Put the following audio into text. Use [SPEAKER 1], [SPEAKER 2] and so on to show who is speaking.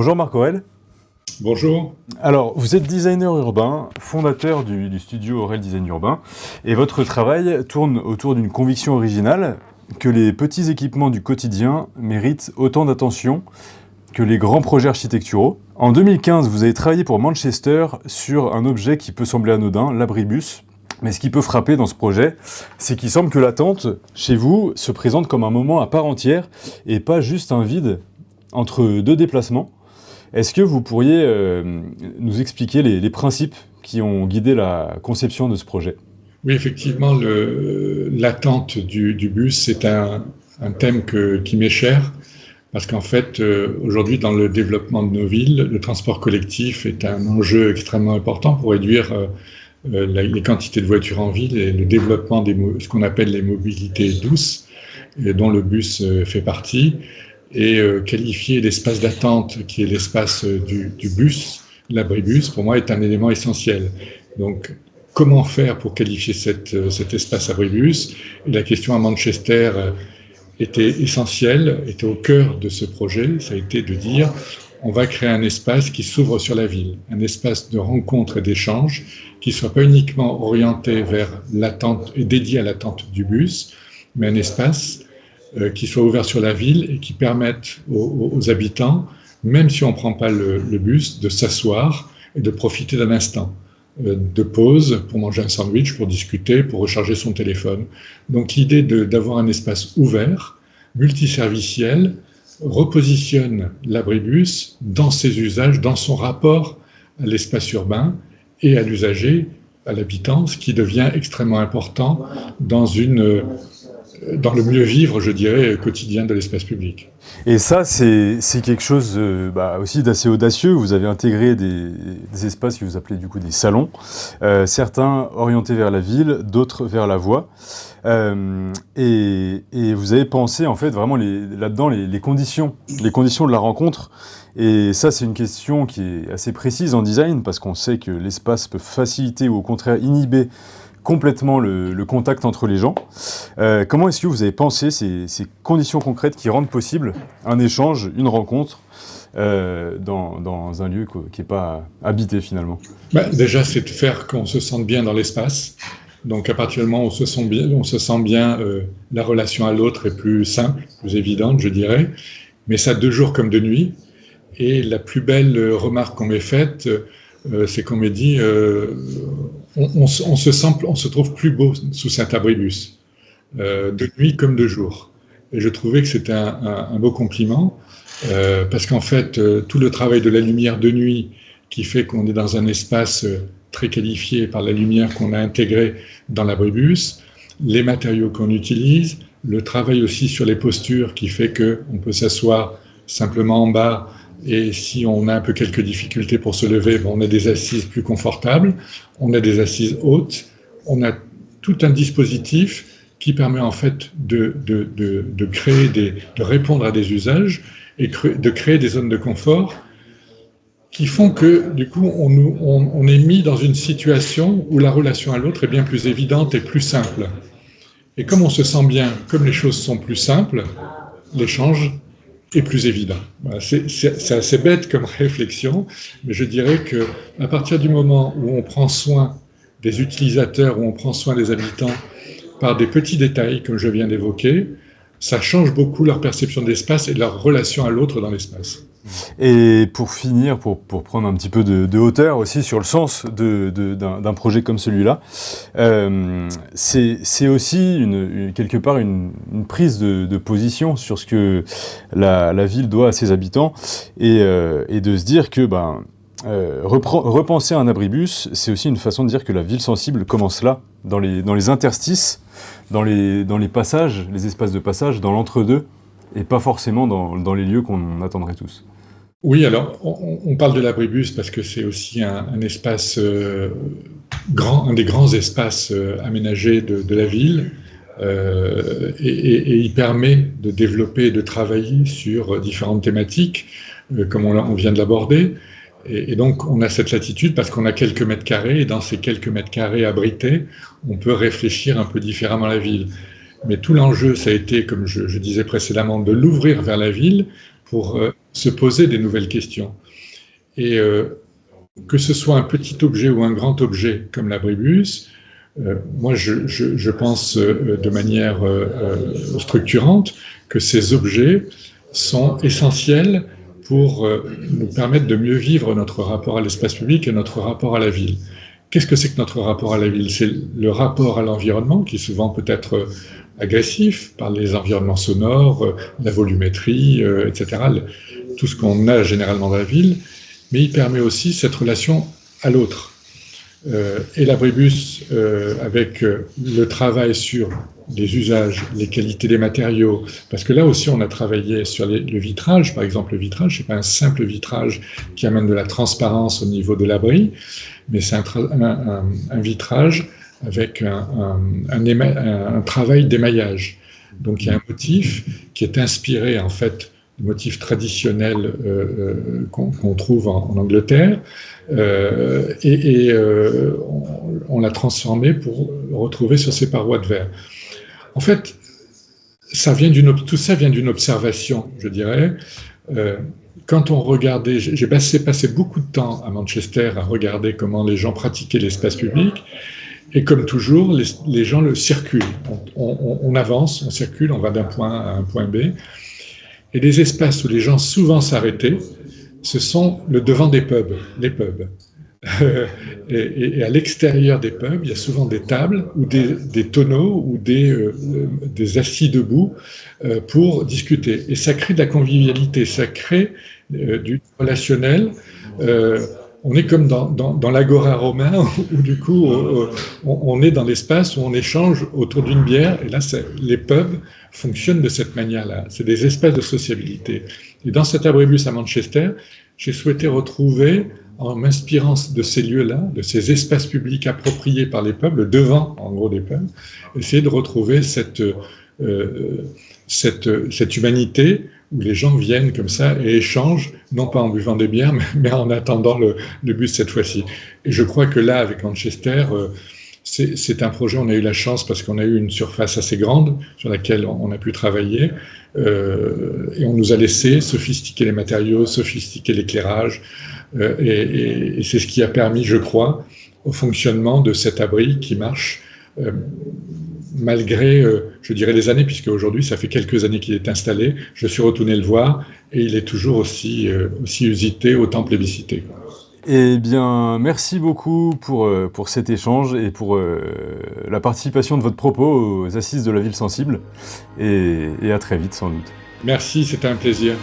[SPEAKER 1] Bonjour Marc Aurel.
[SPEAKER 2] Bonjour.
[SPEAKER 1] Alors, vous êtes designer urbain, fondateur du studio Aurel Design Urbain, et votre travail tourne autour d'une conviction originale que les petits équipements du quotidien méritent autant d'attention que les grands projets architecturaux. En 2015, vous avez travaillé pour Manchester sur un objet qui peut sembler anodin, l'abribus. Mais ce qui peut frapper dans ce projet, c'est qu'il semble que l'attente, chez vous, se présente comme un moment à part entière et pas juste un vide entre deux déplacements. Est-ce que vous pourriez nous expliquer les principes qui ont guidé la conception de ce projet ?
[SPEAKER 2] Oui, effectivement, l'attente du bus, c'est un thème qui m'est cher, parce qu'en fait, aujourd'hui, dans le développement de nos villes, le transport collectif est un enjeu extrêmement important pour réduire les quantités de voitures en ville et le développement ce qu'on appelle les mobilités douces, dont le bus fait partie. Et qualifier l'espace d'attente, qui est l'espace du bus, l'abribus, pour moi, est un élément essentiel. Donc, comment faire pour qualifier cet espace abribus ? Et la question à Manchester était essentielle, était au cœur de ce projet. Ça a été de dire, on va créer un espace qui s'ouvre sur la ville, un espace de rencontre et d'échange, qui ne soit pas uniquement orienté vers l'attente et dédié à l'attente du bus, mais un espace qui soit ouvert sur la ville et qui permette aux habitants, même si on ne prend pas le bus, de s'asseoir et de profiter d'un instant de pause pour manger un sandwich, pour discuter, pour recharger son téléphone. Donc l'idée d'avoir un espace ouvert, multiserviciel, repositionne l'abribus dans ses usages, dans son rapport à l'espace urbain et à l'usager, à l'habitant, ce qui devient extrêmement important dans le mieux vivre, je dirais, quotidien de l'espace public.
[SPEAKER 1] Et ça, c'est quelque chose aussi d'assez audacieux. Vous avez intégré des espaces que vous appelez du coup des salons, certains orientés vers la ville, d'autres vers la voie. Et vous avez pensé en fait vraiment là-dedans les conditions de la rencontre. Et ça, c'est une question qui est assez précise en design, parce qu'on sait que l'espace peut faciliter ou au contraire inhiber complètement le contact entre les gens. Comment est-ce que vous avez pensé ces conditions concrètes qui rendent possible un échange, une rencontre dans un lieu qui n'est pas habité finalement ?
[SPEAKER 2] Déjà, c'est de faire qu'on se sente bien dans l'espace. Donc à partir du moment où on se sent bien, la relation à l'autre est plus simple, plus évidente, je dirais. Mais ça de jour comme de nuit. Et la plus belle remarque qu'on m'ait faite, c'est qu'on m'a dit on se trouve plus beau sous cet abribus, de nuit comme de jour. Et je trouvais que c'était un beau compliment, parce qu'en fait, tout le travail de la lumière de nuit qui fait qu'on est dans un espace très qualifié par la lumière qu'on a intégrée dans l'abribus, les matériaux qu'on utilise, le travail aussi sur les postures qui fait qu'on peut s'asseoir simplement en bas. Et si on a un peu quelques difficultés pour se lever, on a des assises plus confortables, on a des assises hautes, on a tout un dispositif qui permet en fait de répondre à des usages et de créer des zones de confort qui font que du coup on est mis dans une situation où la relation à l'autre est bien plus évidente et plus simple. Et comme on se sent bien, comme les choses sont plus simples, l'échange est plus évident. Voilà, c'est assez bête comme réflexion, mais je dirais qu'à partir du moment où on prend soin des utilisateurs, où on prend soin des habitants par des petits détails, comme je viens d'évoquer, ça change beaucoup leur perception de l'espace et leur relation à l'autre dans l'espace.
[SPEAKER 1] Et pour finir, pour prendre un petit peu de hauteur aussi sur le sens d'un projet comme celui-là, c'est aussi quelque part une prise de position sur ce que la ville doit à ses habitants et de se dire que repenser un abribus, c'est aussi une façon de dire que la ville sensible commence là, dans les interstices, dans les passages, les espaces de passage, dans l'entre-deux, et pas forcément dans les lieux qu'on attendrait tous.
[SPEAKER 2] Oui, alors on parle de l'abribus parce que c'est aussi un espace grand, un des grands espaces aménagés de la ville, et il permet de développer et de travailler sur différentes thématiques, comme on vient de l'aborder. Et donc on a cette latitude parce qu'on a quelques mètres carrés, et dans ces quelques mètres carrés abrités, on peut réfléchir un peu différemment la ville. Mais tout l'enjeu, ça a été, comme je disais précédemment, de l'ouvrir vers la ville pour se poser des nouvelles questions. Et que ce soit un petit objet ou un grand objet comme l'abribus, moi je pense de manière structurante que ces objets sont essentiels pour nous permettre de mieux vivre notre rapport à l'espace public et notre rapport à la ville. Qu'est-ce que c'est que notre rapport à la ville? C'est le rapport à l'environnement qui souvent peut être agressif par les environnements sonores, la volumétrie, etc., tout ce qu'on a généralement dans la ville, mais il permet aussi cette relation à l'autre. Et l'abribus, avec le travail sur les usages, les qualités des matériaux, parce que là aussi on a travaillé sur le vitrage, par exemple. Le vitrage, c'est pas un simple vitrage qui amène de la transparence au niveau de l'abri, mais c'est un vitrage avec un travail d'émaillage. Donc il y a un motif qui est inspiré en fait du motif traditionnel qu'on trouve en Angleterre, on l'a transformé pour le retrouver sur ces parois de verre. En fait, tout ça vient d'une observation, je dirais. Quand on regardait, j'ai passé beaucoup de temps à Manchester à regarder comment les gens pratiquaient l'espace public, et comme toujours, les gens le circulent. On avance, on circule, on va d'un point A à un point B. Et les espaces où les gens souvent s'arrêtaient, ce sont le devant des pubs, les pubs. Et à l'extérieur des pubs, il y a souvent des tables ou des tonneaux ou des assis debout pour discuter. Et ça crée de la convivialité, ça crée du relationnel. On est comme dans l'agora romain, où du coup, on est dans l'espace où on échange autour d'une bière. Et là, les pubs fonctionnent de cette manière-là. C'est des espaces de sociabilité. Et dans cet abribus à Manchester, j'ai souhaité retrouver, en m'inspirant de ces lieux-là, de ces espaces publics appropriés par les pubs, le devant, en gros, des pubs, essayer de retrouver cette humanité où les gens viennent comme ça et échangent, non pas en buvant des bières, mais en attendant le bus cette fois-ci. Et je crois que là, avec Manchester, c'est un projet, on a eu la chance parce qu'on a eu une surface assez grande sur laquelle on a pu travailler, et on nous a laissé sophistiquer les matériaux, sophistiquer l'éclairage, et c'est ce qui a permis, je crois, au fonctionnement de cet abri qui marche malgré, je dirais, les années, puisque aujourd'hui, ça fait quelques années qu'il est installé. Je suis retourné le voir et il est toujours aussi usité, autant plébiscité.
[SPEAKER 1] Eh bien, merci beaucoup pour cet échange et pour la participation de votre propos aux Assises de la Ville Sensible. Et à très vite, sans doute.
[SPEAKER 2] Merci, c'était un plaisir.